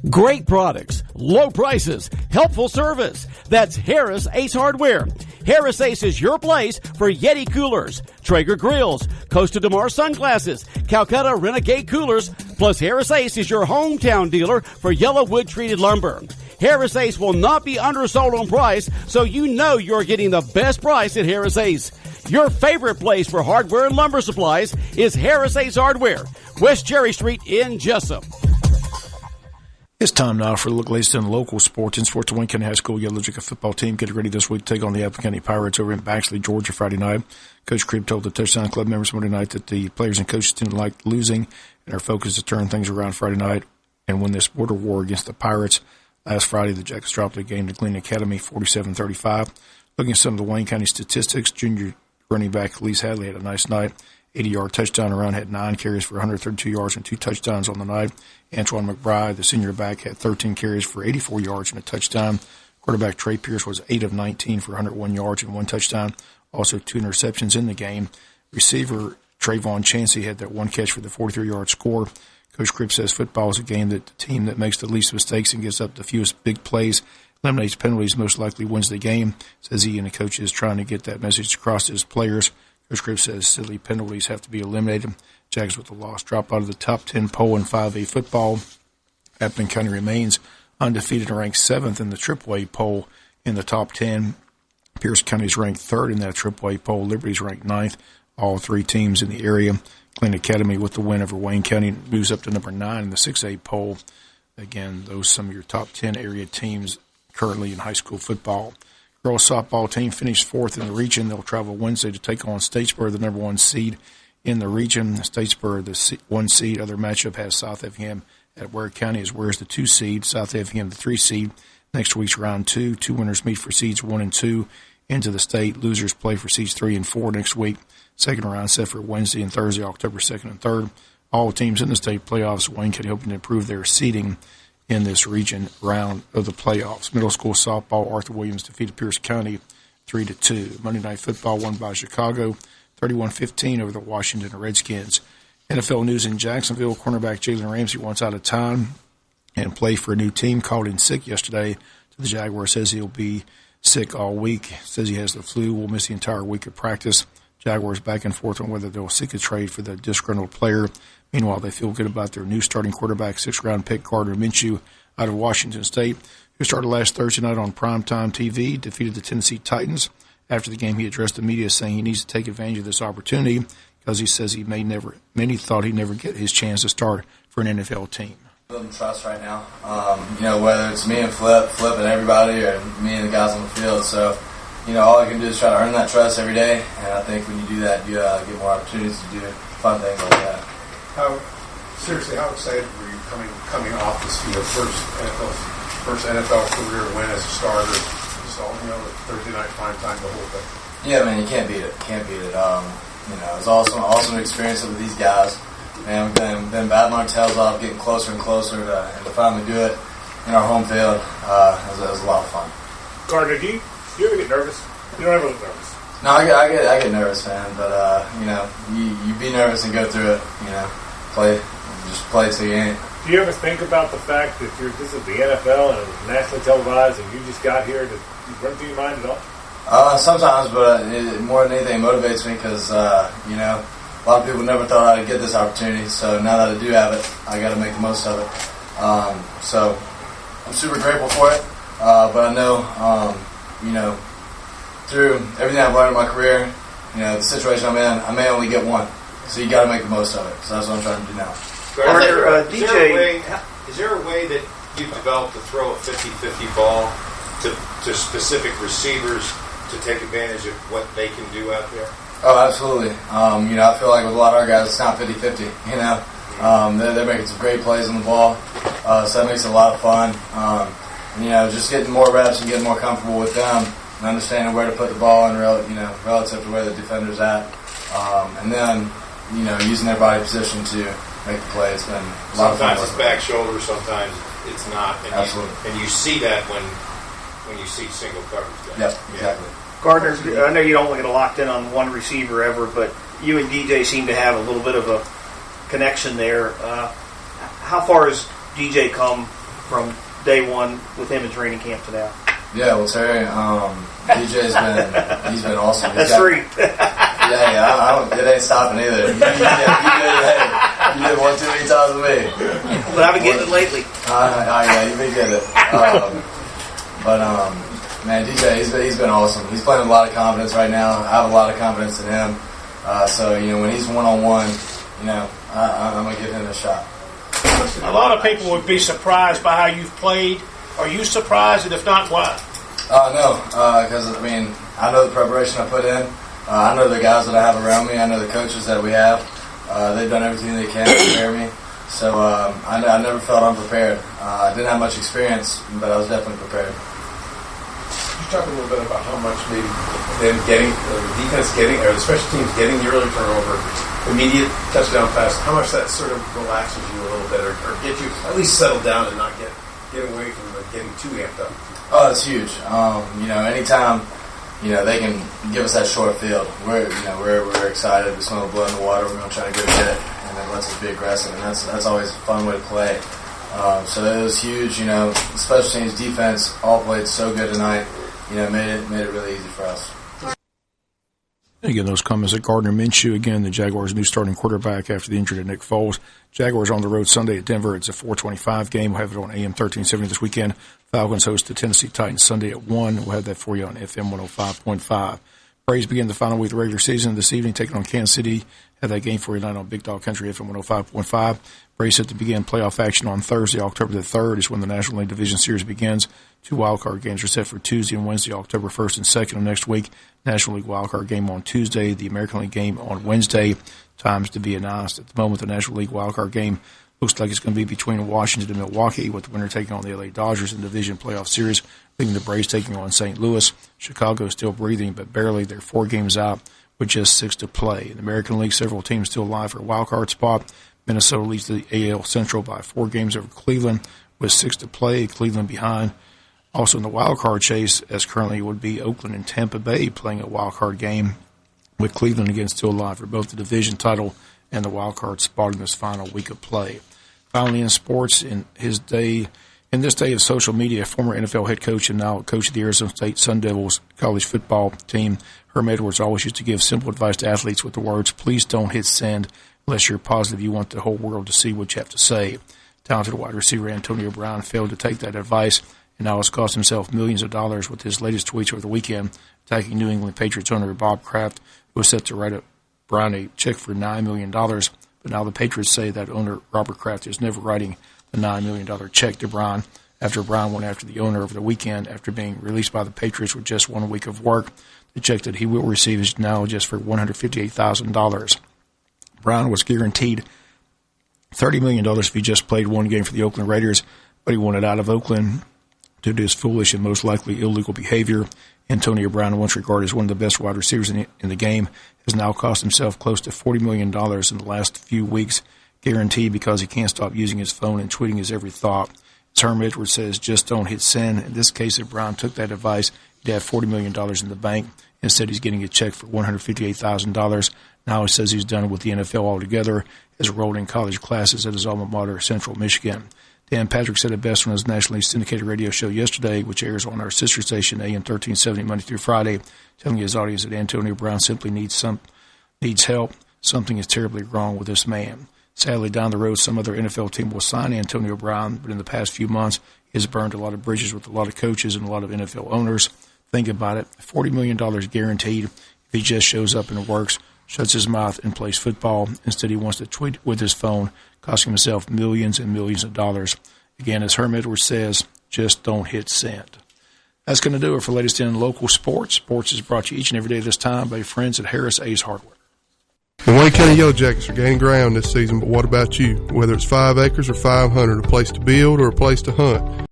Great products, low prices, helpful service. That's Harris Ace Hardware. Harris Ace is your place for Yeti coolers, Traeger grills, Costa de Mar sunglasses, Calcutta Renegade coolers, plus Harris Ace is your hometown dealer for yellow wood treated lumber. Harris Ace will not be undersold on price, so you know you're getting the best price at Harris Ace. Your favorite place for hardware and lumber supplies is Harris Ace Hardware, West Cherry Street in Jesup. It's time now for a look latest in local sports. In sports, the Wayne County High School Yellow Jacket football team getting ready this week to take on the Apple County Pirates over in Baxley, Georgia, Friday night. Coach Cribb told the Touchdown Club members Monday night that the players and coaches didn't like losing and are focused to turn things around Friday night and win this border war against the Pirates. Last Friday, the Jackets dropped the game to Glen Academy 47-35. Looking at some of the Wayne County statistics, junior running back Elise Hadley had a nice night. 80-yard touchdown around, had 9 carries for 132 yards and 2 touchdowns on the night. Antoine McBride, the senior back, had 13 carries for 84 yards and a touchdown. Quarterback Trey Pierce was 8 of 19 for 101 yards and 1 touchdown. Also 2 interceptions in the game. Receiver Trayvon Chansey had that 1 catch for the 43-yard score. Coach Cribb says football is a game that the team that makes the least mistakes and gives up the fewest big plays, eliminates penalties, most likely wins the game. Says he and the coach is trying to get that message across to his players. Coach Cribb says silly penalties have to be eliminated. Jags with the loss drop out of the top 10 poll in 5A football. Appleton County remains undefeated and ranked 7th in the AAA poll in the top 10. Pierce County is ranked 3rd in that AAA poll. Liberty is ranked 9th. All 3 teams in the area. Glen Academy with the win over Wayne County moves up to number 9 in the 6A poll. Again, those some of your top 10 area teams currently in high school football. Girls softball team finished 4th in the region. They'll travel Wednesday to take on Statesboro, the number 1 seed in the region. Statesboro, the 1 seed. Other matchup has South Effingham at Ware County, as Ware's the 2 seed. South Effingham, the 3 seed. Next week's round 2. 2 winners meet for seeds 1 and 2 into the state. Losers play for seeds 3 and 4 next week. Second round set for Wednesday and Thursday, October 2nd and 3rd. All teams in the state playoffs. Wayne County hoping to improve their seeding in this region round of the playoffs. Middle school softball, Arthur Williams defeated Pierce County 3-2. Monday Night Football won by Chicago 31-15 over the Washington Redskins. NFL news in Jacksonville, cornerback Jalen Ramsey wants out of time and play for a new team. Called in sick yesterday to the Jaguars. Says he'll be sick all week. Says he has the flu. Will miss the entire week of practice. Jaguars back and forth on whether they'll seek a trade for the disgruntled player. Meanwhile, they feel good about their new starting quarterback, 6th-round pick Gardner Minshew out of Washington State, who started last Thursday night on primetime TV, defeated the Tennessee Titans. After the game, he addressed the media saying he needs to take advantage of this opportunity because he says many thought he'd never get his chance to start for an NFL team. Building trust right now, whether it's me and Flip and everybody, or me and the guys on the field. So, all I can do is try to earn that trust every day, and I think when you do that, you get more opportunities to do fun things like that. How excited were you coming off this field? First NFL career win as a starter. Just all, the Thursday night primetime, the whole thing. Yeah, man, you can't beat it. It was awesome experience with these guys. And we've been battling our tails off, getting closer and closer to finally do it in our home field. It was a lot of fun. Gardner, do you ever get nervous? You don't ever look nervous. No, I get nervous, man. But you be nervous and go through it. Just play till you ain't. Do you ever think about the fact that this is the NFL and it's nationally televised, and you just got here to run through your mind at all? Sometimes, but more than anything, it motivates me because a lot of people never thought I'd get this opportunity. So now that I do have it, I got to make the most of it. So I'm super grateful for it. But I know, through everything I've learned in my career, the situation I'm in, I may only get one. So you got to make the most of it. So that's what I'm trying to do now. Is there a way that you've developed to throw a 50-50 ball to specific receivers to take advantage of what they can do out there? Oh, absolutely. I feel like with a lot of our guys, it's not 50-50. They're making some great plays on the ball. So that makes it a lot of fun. Just getting more reps and getting more comfortable with them and understanding where to put the ball in relative to where the defender's at. And then, using their body position to make the play. It's been a lot of fun. Sometimes it's back shoulder, sometimes it's not. And absolutely. And you see that when you see single coverage. Yep, exactly. Gardner, I know you don't get locked in on one receiver ever, but you and DJ seem to have a little bit of a connection there. How far has DJ come from day one with him in training camp to now? Yeah, well, Terry, DJ's been awesome. That's three. It ain't stopping either. You did one too many times with me. But I've been getting it lately. Yeah, you've been getting it. Man, DJ, he's been awesome. He's playing with a lot of confidence right now. I have a lot of confidence in him. So, when he's one-on-one, I'm going to give him a shot. A lot of people would be surprised by how you've played. Are you surprised? And if not, why? No, because, I know the preparation I put in. I know the guys that I have around me. I know the coaches that we have. They've done everything they can to prepare me. So I never felt unprepared. I didn't have much experience, but I was definitely prepared. Could you talk a little bit about how much maybe them getting, the defense getting, or the special teams getting the early turnover, immediate touchdown pass, how much that sort of relaxes you a little bit or get you at least settled down and not get away from getting too amped up? Oh, it's huge. Anytime they can give us that short field, we're excited. We smell the blood in the water. We're going to try to go get it, and then lets us be aggressive, and that's always a fun way to play. So it was huge. Special teams, defense, all played so good tonight. Made it really easy for us. Again, those comments at Gardner Minshew. Again, the Jaguars' new starting quarterback after the injury to Nick Foles. Jaguars on the road Sunday at Denver. It's a 4:25 game. We'll have it on AM 1370 this weekend. Falcons host the Tennessee Titans Sunday at 1. We'll have that for you on FM 105.5. Braves begin the final week of the regular season this evening, taking on Kansas City. Have that game for you tonight on Big Dog Country FM 105.5. Braves set to begin playoff action on Thursday, October the 3rd, is when the National League Division Series begins. 2 wildcard games are set for Tuesday and Wednesday, October 1st and 2nd of next week. National League wildcard game on Tuesday, the American League game on Wednesday. Times to be announced. At the moment, the National League wildcard game looks like it's going to be between Washington and Milwaukee, with the winner taking on the LA Dodgers in the Division Playoff Series, leaving the Braves taking on St. Louis. Chicago still breathing, but barely. They're 4 games out with just 6 to play. In the American League, several teams still alive for a wildcard spot. Minnesota leads the AL Central by 4 games over Cleveland with 6 to play. Cleveland behind. Also in the wildcard chase, as currently would be Oakland and Tampa Bay playing a wildcard game, with Cleveland again still alive for both the division title and the wildcard spot in this final week of play. Finally, in sports, in this day of social media, former NFL head coach and now coach of the Arizona State Sun Devils college football team, Herm Edwards, always used to give simple advice to athletes with the words, "Please don't hit send unless you're positive you want the whole world to see what you have to say." Talented wide receiver Antonio Brown failed to take that advice, and now has cost himself millions of dollars with his latest tweets over the weekend, attacking New England Patriots owner Bob Kraft, who was set to write Brown a check for $9 million. But now the Patriots say that owner Robert Kraft is never writing the $9 million check to Brown, after Brown went after the owner over the weekend after being released by the Patriots with just 1 week of work. The check that he will receive is now just for $158,000. Brown was guaranteed $30 million if he just played 1 game for the Oakland Raiders, but he wanted out of Oakland due to his foolish and most likely illegal behavior. Antonio Brown, once regarded as one of the best wide receivers in the game, has now cost himself close to $40 million in the last few weeks, guaranteed because he can't stop using his phone and tweeting his every thought. As Herm Edwards says, just don't hit send. In this case, if Brown took that advice, he'd have $40 million in the bank. Instead, he's getting a check for $158,000. Now he says he's done with the NFL altogether, has enrolled in college classes at his alma mater, Central Michigan. Dan Patrick said it best on his nationally syndicated radio show yesterday, which airs on our sister station, AM 1370, Monday through Friday, telling his audience that Antonio Brown simply needs help. Something is terribly wrong with this man. Sadly, down the road, some other NFL team will sign Antonio Brown, but in the past few months, he has burned a lot of bridges with a lot of coaches and a lot of NFL owners. Think about it, $40 million guaranteed if he just shows up and works, shuts his mouth, and plays football. Instead, he wants to tweet with his phone, costing himself millions and millions of dollars. Again, as Herm Edwards says, just don't hit send. That's going to do it for latest in local sports. Sports is brought to you each and every day this time by friends at Harris Ace Hardware. The Wayne County Yellow Jackets are gaining ground this season, but what about you? Whether it's 5 acres or 500, a place to build or a place to hunt,